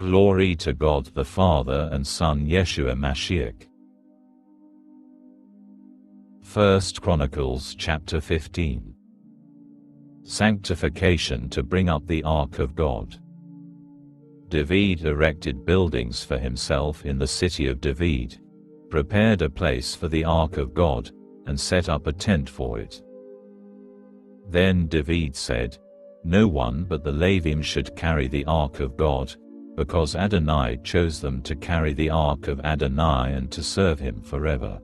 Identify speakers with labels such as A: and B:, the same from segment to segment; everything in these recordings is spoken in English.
A: Glory to God the Father and Son Yeshua Mashiach. 1 Chronicles chapter 15. Sanctification to bring up the Ark of God. David erected buildings for himself in the city of David, prepared a place for the Ark of God, and set up a tent for it. Then David said, "No one but the Levim should carry the Ark of God, because Adonai chose them to carry the Ark of Adonai and to serve him forever."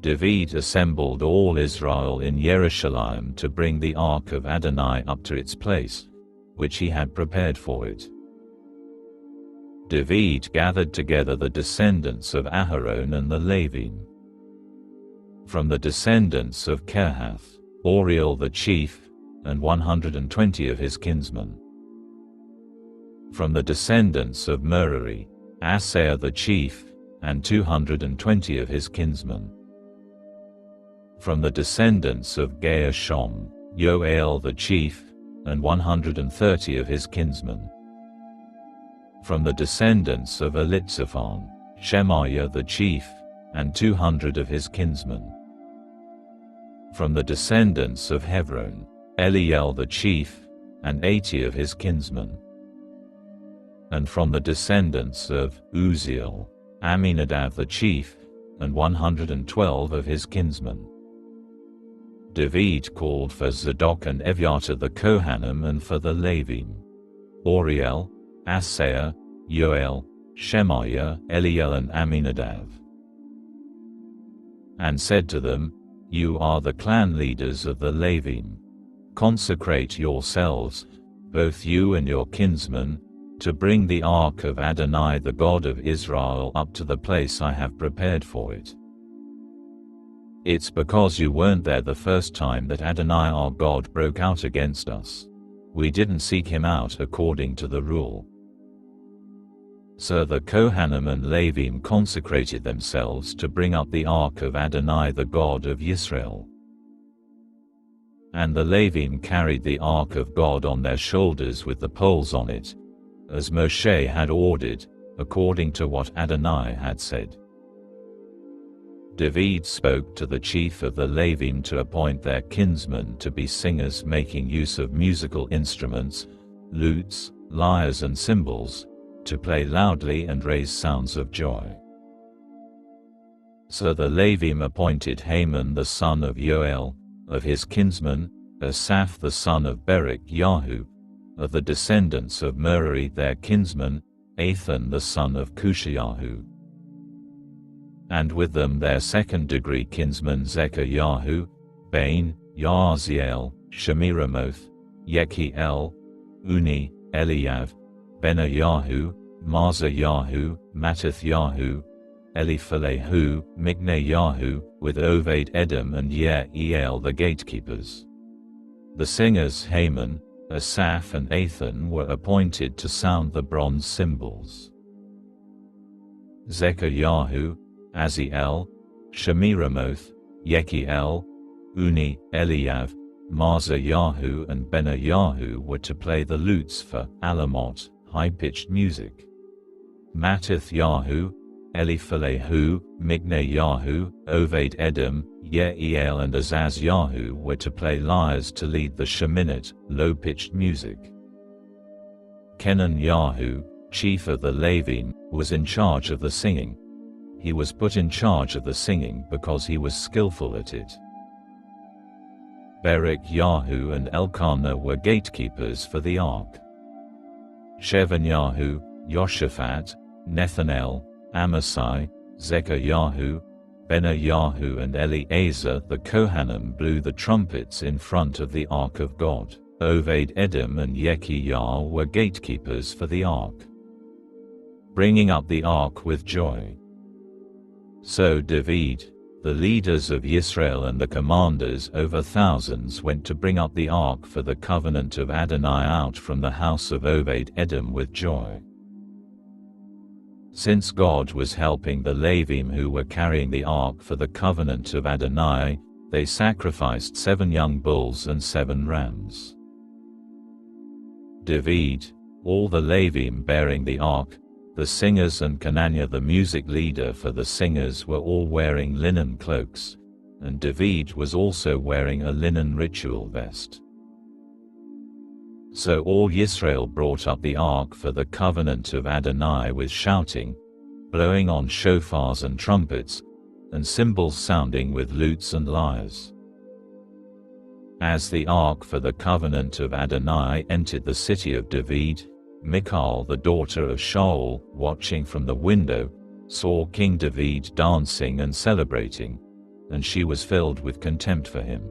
A: David assembled all Israel in Jerusalem to bring the Ark of Adonai up to its place, which he had prepared for it. David gathered together the descendants of Aharon and the Levim. From the descendants of Kehath, Uriel the chief, and 120 of his kinsmen. From the descendants of Merari, Asaiah the chief, and 220 of his kinsmen. From the descendants of Gershom, Yoel the chief, and 130 of his kinsmen. From the descendants of Elitzaphan, Shemaiah the chief, and 200 of his kinsmen. From the descendants of Hebron, Eliel the chief, and 80 of his kinsmen. And from the descendants of Uzziel, Aminadab the chief, and 112 of his kinsmen. David called for Zadok and Eviatar the Kohanim and for the Levim, Uriel, Asaiah, Yoel, Shemaiah, Eliel and Aminadab. And said to them, "You are the clan leaders of the Levim. Consecrate yourselves, both you and your kinsmen, to bring the Ark of Adonai the God of Israel up to the place I have prepared for it. It's because you weren't there the first time that Adonai our God broke out against us. We didn't seek him out according to the rule." So the Kohanim and Levim consecrated themselves to bring up the Ark of Adonai the God of Israel. And the Levim carried the Ark of God on their shoulders with the poles on it, as Moshe had ordered, according to what Adonai had said. David spoke to the chief of the Levim to appoint their kinsmen to be singers making use of musical instruments, lutes, lyres and cymbals, to play loudly and raise sounds of joy. So the Levim appointed Haman the son of Yoel, of his kinsmen, Asaph the son of Berek Yahu, of the descendants of Merari their kinsman, Athan the son of Cushiyahu. And with them their second-degree kinsmen Zechariah, Bain, Yaaziel, Shemiramoth, Yechiel, Uni, Eliav, Benayahu, Mazayahu, Mattithyahu, Eliphalehu, Mikneyahu, with Oved Edom and Yeiel the gatekeepers. The singers Haman, Asaph and Athan were appointed to sound the bronze cymbals. Zechariah, Aziel, Shemiramoth, Yechiel, Uni, Eliav, Mazayahu and Benayahu were to play the lutes for alamot, high-pitched music. Mattithyahu, Eliphalehu, Mikneyahu, Oved Edom, Yeiel and Azazyahu were to play lyres to lead the sheminit, low-pitched music. Kenanyahu, chief of the Levim, was in charge of the singing. He was put in charge of the singing because he was skillful at it. Berek Yahu and Elkanah were gatekeepers for the ark. Shevaniahu, Joshaphat, Nethanel, Amasai, Zechariah, Benayahu and Eleazar the Kohanim blew the trumpets in front of the Ark of God. Oved Edom and Yechiel were gatekeepers for the ark, bringing up the ark with joy. So David, the leaders of Israel and the commanders over thousands went to bring up the ark for the covenant of Adonai out from the house of Oved Edom with joy. Since God was helping the Levim who were carrying the ark for the covenant of Adonai, they sacrificed 7 young bulls and 7 rams. David, All the Levim bearing the ark, the singers and Kenaniah the music leader for the singers were all wearing linen cloaks, and David was also wearing a linen ritual vest. So all Israel brought up the ark for the covenant of Adonai with shouting, blowing on shofars and trumpets, and cymbals sounding with lutes and lyres. As the ark for the covenant of Adonai entered the city of David, Michal the daughter of Shaul, watching from the window, saw King David dancing and celebrating, and she was filled with contempt for him.